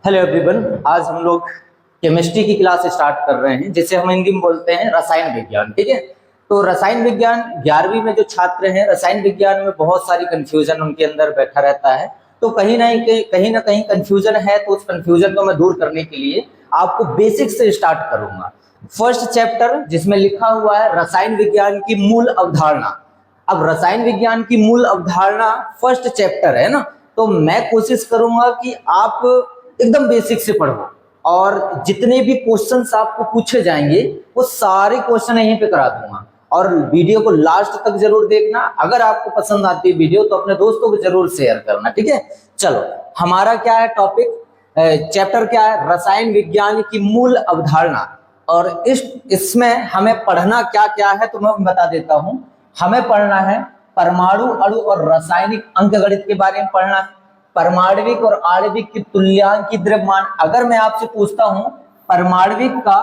Hello everyone, आज हम लोग केमिस्ट्री की क्लास स्टार्ट कर रहे हैं जिसे हम हिंदी में बोलते हैं रसायन विज्ञान। ठीक है, तो रसायन विज्ञान 11वीं में जो छात्र हैं, रसायन विज्ञान में बहुत सारी कंफ्यूजन उनके अंदर बैठा रहता है। तो कहीं ना कहीं कंफ्यूजन है, तो उस कंफ्यूजन को मैं दूर करने के लिए आपको बेसिक से स्टार्ट करूंगा। फर्स्ट चैप्टर जिसमें लिखा हुआ है रसायन विज्ञान की मूल अवधारणा। अब रसायन विज्ञान की मूल अवधारणा फर्स्ट चैप्टर है ना, तो मैं कोशिश करूंगा कि आप एकदम बेसिक से पढ़ो और जितने भी क्वेश्चंस आपको पूछे जाएंगे वो सारे क्वेश्चन यहीं पे करा दूंगा। और वीडियो को लास्ट तक जरूर देखना। अगर आपको पसंद आती है वीडियो तो अपने दोस्तों को जरूर शेयर करना। ठीक है, चलो हमारा क्या है टॉपिक, चैप्टर क्या है, रसायन विज्ञान की मूल अवधारणा। और इसमें हमें पढ़ना क्या क्या है तो मैं बता देता हूं। हमें पढ़ना है परमाणु, अणु और रासायनिक अंकगणित के बारे में पढ़ना है। परमाणविक और आणविक की तुल्यांक की द्रव्यमान। अगर मैं आपसे पूछता हूं परमाणविक का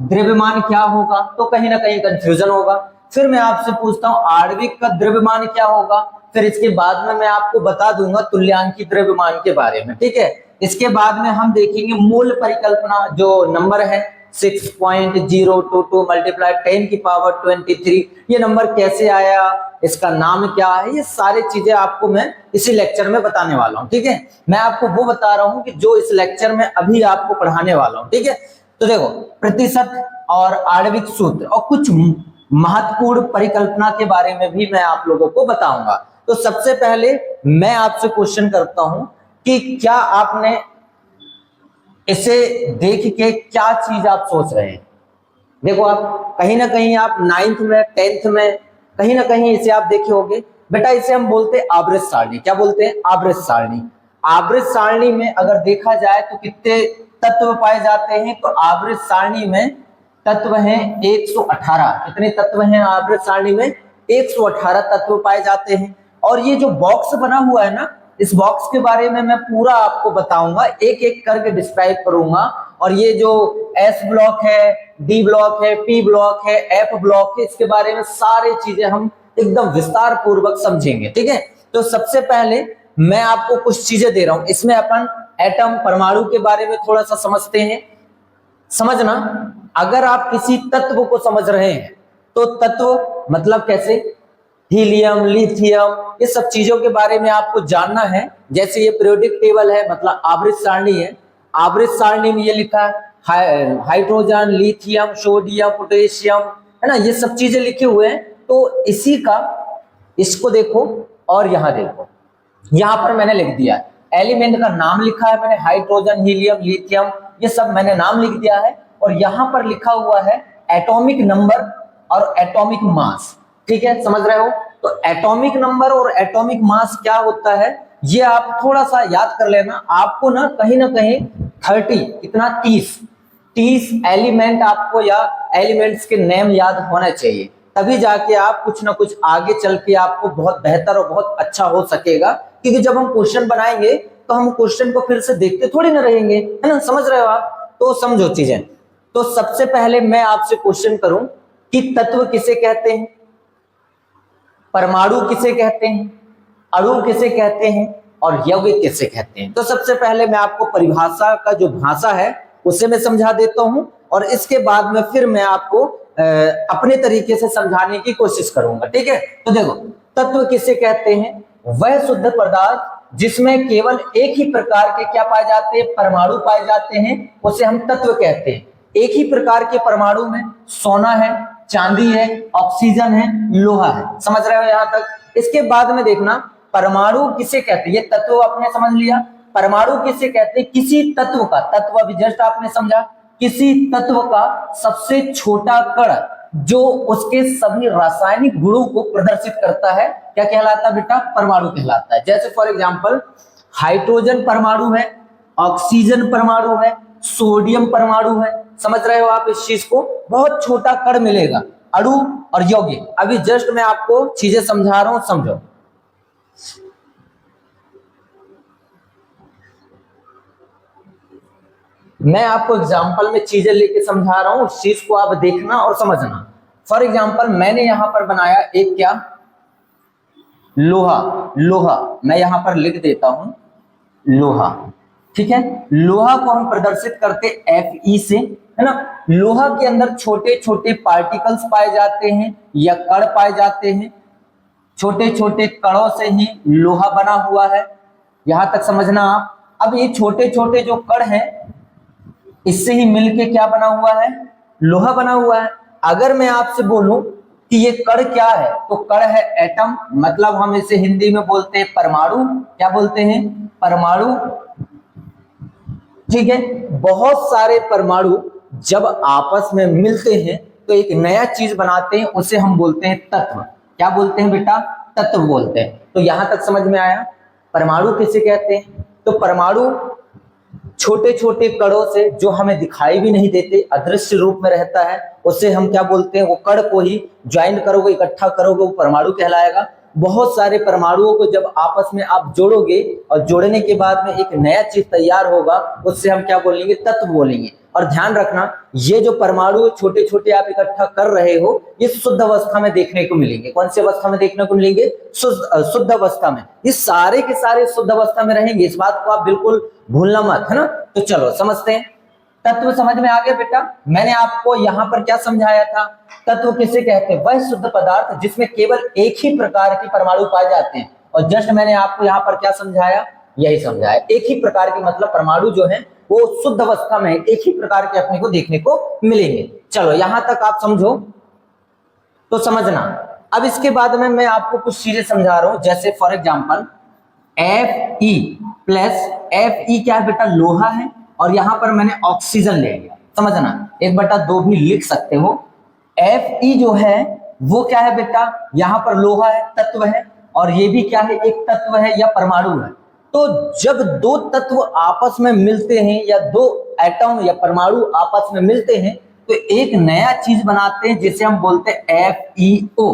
द्रव्यमान क्या होगा तो कहीं ना कहीं कंफ्यूजन होगा। फिर मैं आपसे पूछता हूं आणविक का द्रव्यमान क्या होगा, फिर इसके बाद में मैं आपको बता दूंगा तुल्यांक की द्रव्यमान के बारे में। ठीक है, इसके बाद में हम देखेंगे मूल परिकल्पना, जो नंबर है 6.022 मल्टीप्लाई 10 की पावर 23, ये नंबर कैसे आया, इसका नाम क्या है, ये सारी चीजें आपको मैं इसी लेक्चर में बताने वाला हूं। ठीक है, मैं आपको वो बता रहा हूं कि जो इस लेक्चर में अभी आपको पढ़ाने वाला हूं। ठीक है, तो देखो प्रतिशत और आणविक सूत्र और कुछ महत्वपूर्ण परिकल्पना के बारे में भी मैं आप लोगों को बताऊंगा। तो सबसे पहले मैं आपसे क्वेश्चन करता हूं कि क्या आपने इसे देख के क्या चीज आप सोच रहे हैं। देखो, आप कहीं ना कहीं आप 9th में 10th में कहीं ना कहीं इसे आप देखे होंगे। बेटा इसे हम बोलते हैं आवृत सारणी। क्या बोलते हैं? आवृत सारणी। आवृत सारणी में अगर देखा जाए तो कितने तत्व पाए जाते हैं, तो आवृत सारणी में तत्व हैं 118। कितने तत्व हैं आवृत सारणी में? 118 तत्व पाए जाते हैं। और ये जो बॉक्स बना हुआ है ना, इस बॉक्स के बारे में मैं पूरा आपको बताऊंगा, एक एक करके डिस्क्राइब करूंगा। और ये जो एस ब्लॉक है, डी ब्लॉक है, पी ब्लॉक है, एफ ब्लॉक है, इसके बारे में सारी चीजें हम एकदम विस्तार पूर्वक समझेंगे। ठीक है, तो सबसे पहले मैं आपको कुछ चीजें दे रहा हूं, इसमें अपन एटम परमाणु के बारे में थोड़ा सा समझते हैं। समझना, अगर आप किसी तत्व को समझ रहे हैं तो तत्व मतलब कैसे, हीलियम, लिथियम, ये सब चीजों के बारे में आपको जानना है। जैसे ये पीरियोडिक टेबल है, मतलब आवृत सारणी है। आवृत सारणी में ये लिखा है हाइड्रोजन, लिथियम, सोडियम, पोटेशियम, है ना, ये सब चीजें लिखे हुए हैं। तो इसी का इसको देखो और यहां देखो, यहां पर मैंने लिख दिया एलिमेंट का नाम लिखा है मैंने, हाइड्रोजन, हीलियम, लिथियम, ये सब मैंने नाम लिख दिया है। और यहां पर लिखा हुआ है एटॉमिक नंबर और एटॉमिक मास। ठीक है, समझ रहे हो? तो एटॉमिक नंबर और एटॉमिक मास क्या होता है ये आप थोड़ा सा याद कर लेना। आपको ना कहीं 30, कितना 30 एलिमेंट आपको या एलिमेंट्स के नेम याद होना चाहिए, तभी जाके आप कुछ ना कुछ आगे चल के आपको बहुत बेहतर और बहुत अच्छा हो सकेगा। क्योंकि जब हम क्वेश्चन बनाएंगे तो हम क्वेश्चन को फिर से देखते थोड़ी ना रहेंगे, है ना, समझ रहे हो आप? तो समझो चीजें। तो सबसे पहले मैं आपसे क्वेश्चन करूं कि तत्व किसे कहते हैं, परमाणु किसे कहते हैं, अणु किसे कहते हैं और यौगिक किसे कहते हैं। तो सबसे पहले मैं आपको परिभाषा का जो भाषा है उसे मैं समझा देता हूं, और इसके बाद में फिर मैं आपको अपने तरीके से समझाने की कोशिश करूंगा। ठीक है, तो देखो तत्व किसे कहते हैं, वह शुद्ध पदार्थ जिसमें केवल एक ही प्रकार के क्या पाए जाते हैं, परमाणु पाए जाते हैं, उसे हम तत्व कहते हैं। एक ही प्रकार के परमाणु में सोना है, चांदी है, ऑक्सीजन है, लोहा है। समझ रहे हो यहां तक? इसके बाद में देखना परमाणु किसे कहते हैं, ये तत्व आपने समझ लिया। परमाणु किसे कहते हैं? किसी तत्व का, तत्व अभी जस्ट आपने समझा, किसी तत्व का सबसे छोटा कण जो उसके सभी रासायनिक गुणों को प्रदर्शित करता है, क्या कहलाता है बेटा? परमाणु कहलाता है। जैसे फॉर एग्जांपल हाइड्रोजन परमाणु है, ऑक्सीजन परमाणु है, सोडियम परमाणु है। समझ रहे हो आप इस चीज को? बहुत छोटा कण मिलेगा। अणु और यौगिक, अभी जस्ट मैं आपको चीजें समझा रहा हूं, समझो। मैं आपको एग्जांपल में चीजें लेके समझा रहा हूं, उस चीज को आप देखना और समझना। फॉर एग्जांपल मैंने यहां पर बनाया एक क्या, लोहा। लोहा मैं यहां पर लिख देता हूं, लोहा। ठीक है। लोहा को हम प्रदर्शित करते Fe से, है ना। लोहा के अंदर छोटे छोटे पार्टिकल्स पाए जाते हैं या कण पाए जाते हैं। छोटे छोटे कणों से ही लोहा बना हुआ है, यहां तक समझना आप। अब ये छोटे छोटे जो कण हैं, इससे ही मिलके क्या बना हुआ है, लोहा बना हुआ है। अगर मैं आपसे बोलूं कि ये कण क्या है, तो कण है एटम, मतलब हम इसे हिंदी में बोलते हैं परमाणु। क्या बोलते हैं, परमाणु। ठीक है। बहुत सारे परमाणु जब आपस में मिलते हैं तो एक नया चीज बनाते हैं, उसे हम बोलते हैं तत्व। क्या बोलते हैं बेटा, तत्व बोलते हैं। तो यहां तक समझ में आया परमाणु किसे कहते हैं। तो परमाणु छोटे छोटे कणों से, जो हमें दिखाई भी नहीं देते, अदृश्य रूप में रहता है, उसे हम क्या बोलते हैं, वो कण को ही ज्वाइन करोगे, इकट्ठा करोगे, वो परमाणु कहलाएगा। बहुत सारे परमाणुओं को जब आपस में आप जोड़ोगे और जोड़ने के बाद में एक नया चीज तैयार होगा, उससे हम क्या बोलेंगे, तत्व बोलेंगे। और ध्यान रखना, ये जो परमाणु छोटे छोटे आप इकट्ठा कर रहे हो, ये शुद्ध अवस्था में देखने को मिलेंगे। कौन सी अवस्था में देखने को मिलेंगे, शुद्ध अवस्था में। ये सारे के सारे शुद्ध अवस्था में रहेंगे, इस बात को आप बिल्कुल भूलना मत, है ना। तो चलो समझते हैं। तत्व समझ में आ गया बेटा। मैंने आपको यहाँ पर क्या समझाया था, तत्व किसे कहते हैं, वह शुद्ध पदार्थ जिसमें केवल एक ही प्रकार के परमाणु पाए जाते हैं। और जस्ट मैंने आपको यहाँ पर क्या समझाया, यही समझाया। एक ही प्रकार के मतलब परमाणु जो है वो शुद्ध अवस्था में एक ही प्रकार के अपने को देखने को मिलेंगे। चलो यहां तक आप समझो तो समझना। अब इसके बाद में मैं आपको कुछ चीजें समझा रहा हूं, जैसे for example Fe plus Fe क्या है बेटा, लोहा है, और यहां पर मैंने ऑक्सीजन ले लिया। समझना, 1/2 भी लिख सकते हो। Fe जो है वो क्या है बेटा, यहां पर लोहा है, तत्व है, और ये भी क्या है, एक तत्व है या परमाणु है। तो जब दो तत्व आपस में मिलते हैं या दो एटम या परमाणु आपस में मिलते हैं, तो एक नया चीज बनाते हैं जिसे हम बोलते हैं FeO।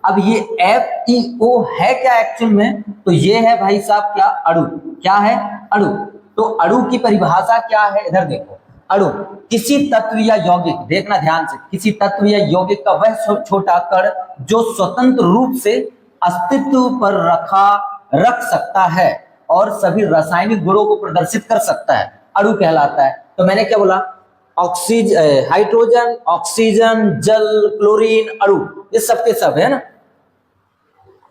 अब ये FeO है क्या एक्चुअल में, तो ये है भाई साहब क्या, अणु। क्या है, अणु। तो अणु की परिभाषा क्या है, इधर देखो। अणु किसी तत्व या यौगिक, देखना ध्यान से, किसी तत्व या यौगिक का वह छोटा कण जो स्वतंत्र रूप से अस्तित्व पर रख सकता है और सभी रासायनिक गुणों को प्रदर्शित कर सकता है, अणु कहलाता है। तो मैंने क्या बोला, ऑक्सीजन, हाइड्रोजन, ऑक्सीजन, जल, क्लोरीन, अणु, ये सब के सब है ना।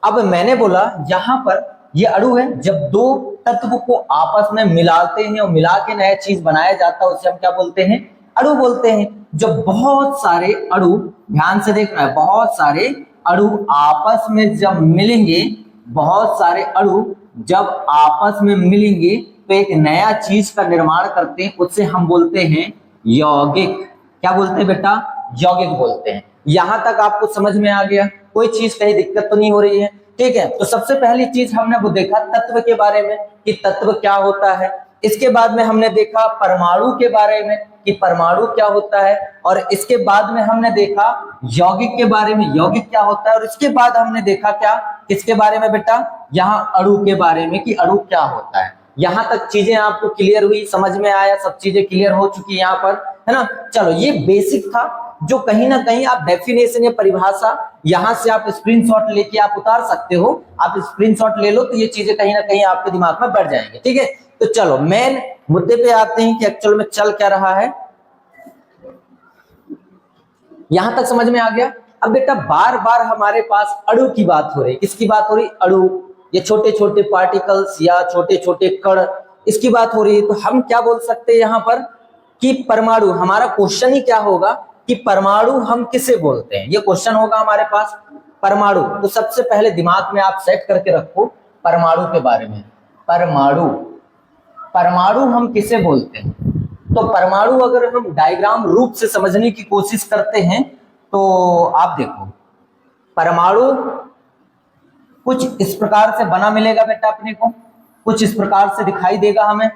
अब मैंने बोला यहां पर ये अणु है, जब दो तत्व को आपस में मिलाते हैं और मिला के नया चीज बनाया जाता है, उसे हम क्या बोलते हैं, अणु बोलते हैं। जब बहुत सारे अणु, ध्यान से देखना है, बहुत सारे अणु आपस में जब मिलेंगे, बहुत सारे अणु जब आपस में मिलेंगे तो एक नया चीज का निर्माण करते हैं, उससे हम बोलते हैं यौगिक। क्या बोलते हैं बेटा, यौगिक बोलते हैं। यहां तक आपको समझ में आ गया, कोई चीज कहीं दिक्कत तो नहीं हो रही है, ठीक है। तो सबसे पहली चीज हमने वो देखा तत्व के बारे में कि तत्व क्या होता है। इसके बाद में हमने देखा परमाणु के बारे में कि परमाणु क्या होता है, और इसके बाद में हमने देखा यौगिक के बारे में, यौगिक क्या होता है, और इसके बाद हमने देखा क्या, किसके बारे में बेटा, यहाँ अणु के बारे में कि अणु क्या होता है। यहां तक चीजें आपको क्लियर हुई, समझ में आया, सब चीजें क्लियर हो चुकी यहाँ पर, है ना। चलो ये बेसिक था, जो कहीं ना कहीं आप डेफिनेशन या परिभाषा यहां से आप स्क्रीनशॉट लेके आप उतार सकते हो। आप स्क्रीनशॉट ले लो तो ये चीजें कहीं ना कहीं आपके दिमाग में बैठ जाएंगे, ठीक है। तो चलो मेन मुद्दे पे आते हैं कि एक्चुअल में चल क्या रहा है। यहां तक समझ में आ गया। अब बेटा बार बार हमारे पास अणु की बात हो रही, किसकी बात हो रही, अणु, ये छोटे छोटे पार्टिकल्स या छोटे छोटे कण, इसकी बात हो रही है। तो हम क्या बोल सकते हैं यहाँ पर कि परमाणु, हमारा क्वेश्चन ही क्या होगा कि परमाणु हम किसे बोलते हैं, ये क्वेश्चन होगा हमारे पास, परमाणु। तो सबसे पहले दिमाग में आप सेट करके रखो परमाणु के बारे में। परमाणु, परमाणु हम किसे बोलते हैं। तो परमाणु अगर हम डायग्राम रूप से समझने की कोशिश करते हैं तो आप देखो, परमाणु कुछ इस प्रकार से बना मिलेगा बेटा अपने को, कुछ इस प्रकार से दिखाई देगा हमें,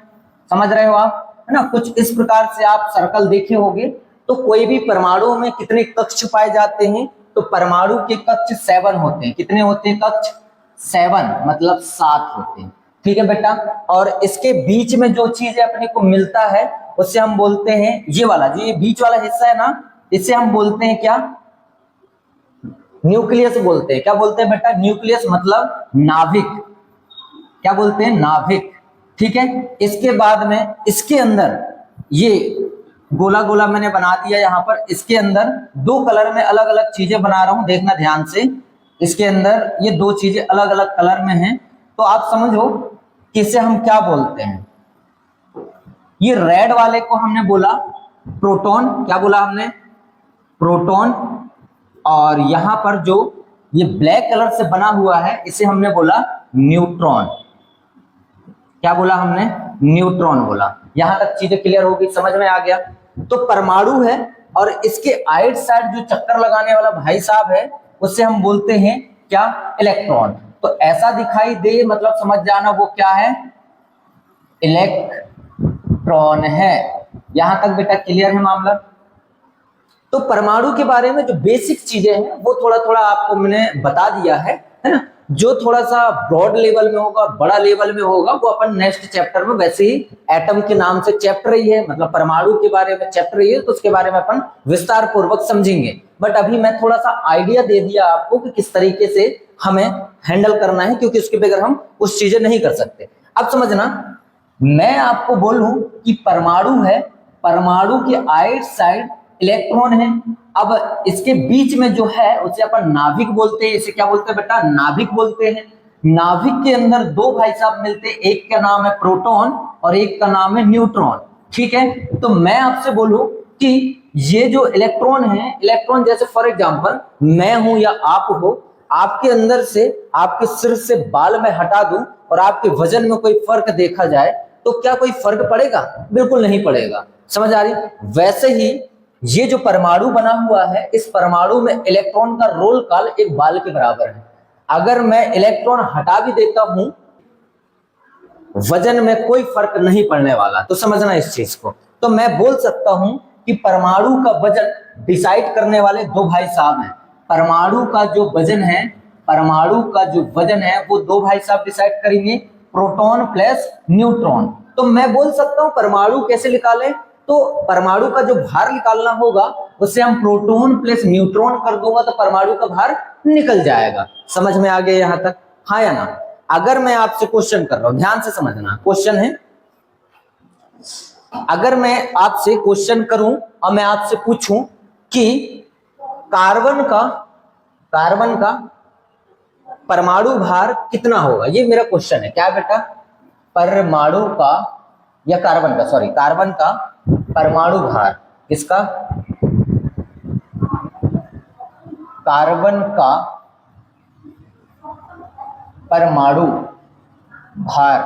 समझ रहे हो आप, है ना। कुछ इस प्रकार से आप सर्कल देखे होंगे। तो कोई भी परमाणु में कितने कक्ष पाए जाते हैं, तो परमाणु के कक्ष 7 होते हैं। कितने होते हैं कक्ष, 7 मतलब 7 होते हैं, ठीक है बेटा। और इसके बीच में जो चीज अपने को मिलता है उससे हम बोलते हैं, ये वाला जो ये बीच वाला हिस्सा है ना, इसे हम बोलते हैं क्या, न्यूक्लियस बोलते हैं। क्या बोलते हैं बेटा, न्यूक्लियस मतलब नाभिक। क्या बोलते हैं, नाभिक, ठीक है। इसके बाद में इसके अंदर ये गोला गोला मैंने बना दिया यहाँ पर, इसके अंदर दो कलर में अलग अलग चीजें बना रहा हूं, देखना ध्यान से। इसके अंदर ये दो चीजें अलग अलग कलर में हैं, तो आप समझो कि इसे हम क्या बोलते हैं। ये रेड वाले को हमने बोला प्रोटॉन, क्या बोला हमने, प्रोटॉन। और यहां पर जो ये ब्लैक कलर से बना हुआ है इसे हमने बोला न्यूट्रॉन। क्या बोला हमने, न्यूट्रॉन बोला। यहां तक चीजें क्लियर होगी, समझ में आ गया। तो परमाणु है और इसके आइट साइड जो चक्कर लगाने वाला भाई साहब है उससे हम बोलते हैं क्या, इलेक्ट्रॉन। तो ऐसा दिखाई दे मतलब समझ जाना वो क्या है, इलेक्ट्रॉन है। यहां तक बेटा क्लियर है मामला। तो परमाणु के बारे में जो बेसिक चीजें हैं वो थोड़ा थोड़ा आपको मैंने बता दिया है ना। जो थोड़ा सा ब्रॉड लेवल में होगा, बड़ा लेवल में होगा, वो अपन नेक्स्ट चैप्टर में, वैसे ही एटम के नाम से चैप्टर ही है, मतलब परमाणु के बारे में चैप्टर ही है, तो उसके बारे में अपन विस्तार पूर्वक समझेंगे। बट अभी मैं थोड़ा सा आइडिया दे दिया आपको कि किस तरीके से हमें हैंडल करना है, क्योंकि उसके बगैर हम उस चीजें नहीं कर सकते। अब समझना, मैं आपको बोलूं कि परमाणु है, परमाणु के आइट साइड इलेक्ट्रॉन है। अब इसके बीच में जो है उसे अपन नाभिक बोलते हैं। इसे क्या बोलते हैं बेटा, नाभिक बोलते हैं। नाभिक के अंदर दो भाई साहब मिलते हैं, एक का नाम है प्रोटॉन और एक का नाम है न्यूट्रॉन। ठीक है, तो मैं आपसे बोलूं कि ये जो इलेक्ट्रॉन है, इलेक्ट्रॉन जैसे फॉर एग्जांपल मैं हूं या आप हो, आपके अंदर से आपके सिर से बाल मैं हटा दूं और आपके वजन में कोई फर्क देखा जाए तो क्या कोई फर्क पड़ेगा, बिल्कुल नहीं पड़ेगा। समझ आ रही। वैसे ही ये जो परमाणु बना हुआ है, इस परमाणु में इलेक्ट्रॉन का रोल कॉल एक बाल के बराबर है। अगर मैं इलेक्ट्रॉन हटा भी देता हूं, वजन में कोई फर्क नहीं पड़ने वाला। तो समझना इस चीज को। तो मैं बोल सकता हूं कि परमाणु का वजन डिसाइड करने वाले दो भाई साहब हैं। परमाणु का जो वजन है, परमाणु का जो वजन है वो दो भाई साहब डिसाइड करेंगे, प्रोटॉन प्लस न्यूट्रॉन। तो मैं बोल सकता हूं परमाणु कैसे निकालें, तो परमाणु का जो भार निकालना होगा उसे हम प्रोटॉन प्लस न्यूट्रॉन कर दूंगा तो परमाणु का भार निकल जाएगा। समझ में आ गया यहां तक, हाँ या ना। अगर मैं आपसे क्वेश्चन कर रहा हूं, ध्यान से समझना, क्वेश्चन है, अगर मैं आपसे क्वेश्चन करूं और मैं आपसे पूछूं कि कार्बन का परमाणु भार कितना होगा, ये मेरा क्वेश्चन है। क्या बेटा, परमाणु का या कार्बन का, सॉरी कार्बन का परमाणु भार, किसका, कार्बन का परमाणु भार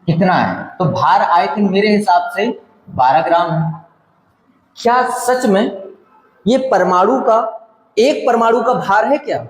कितना है। तो भार आई थिंक मेरे हिसाब से 12 ग्राम है। क्या सच में ये परमाणु का, एक परमाणु का भार है क्या,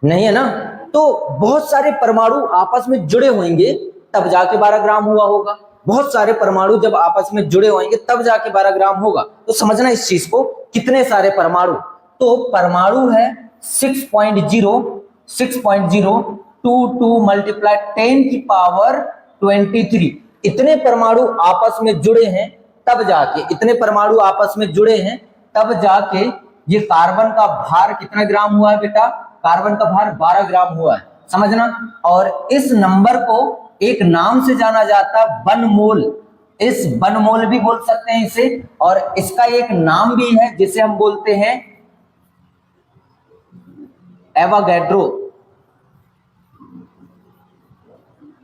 नहीं है ना। तो बहुत सारे परमाणु आपस में जुड़े होंगे तब जाके 12 ग्राम हुआ होगा। बहुत सारे परमाणु जब आपस में जुड़े होंगे तब जाके 12 ग्राम होगा। तो समझना इस चीज को, कितने सारे परमाणु। तो परमाणु है 6.022 मल्टीप्लाई 10 की पावर 23। इतने परमाणु आपस में जुड़े हैं तब जाके, इतने परमाणु आपस में जुड़े हैं तब जाके ये कार्बन का भार कितना ग्राम हुआ है बेटा, कार्बन का भार 12 ग्राम हुआ है। समझना। और इस नंबर को एक नाम से जाना जाता है, वनमोल। इस वनमोल भी बोल सकते हैं इसे, और इसका एक नाम भी है जिसे हम बोलते हैं एवोगैड्रो।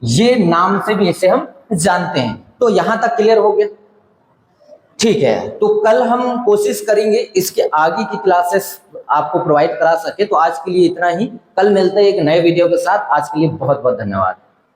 ये नाम से भी इसे हम जानते हैं। तो यहां तक क्लियर हो गया, ठीक है। तो कल हम कोशिश करेंगे इसके आगे की क्लासेस आपको प्रोवाइड करा सके। तो आज के लिए इतना ही, कल मिलते हैं एक नए वीडियो के साथ। आज के लिए बहुत बहुत धन्यवाद।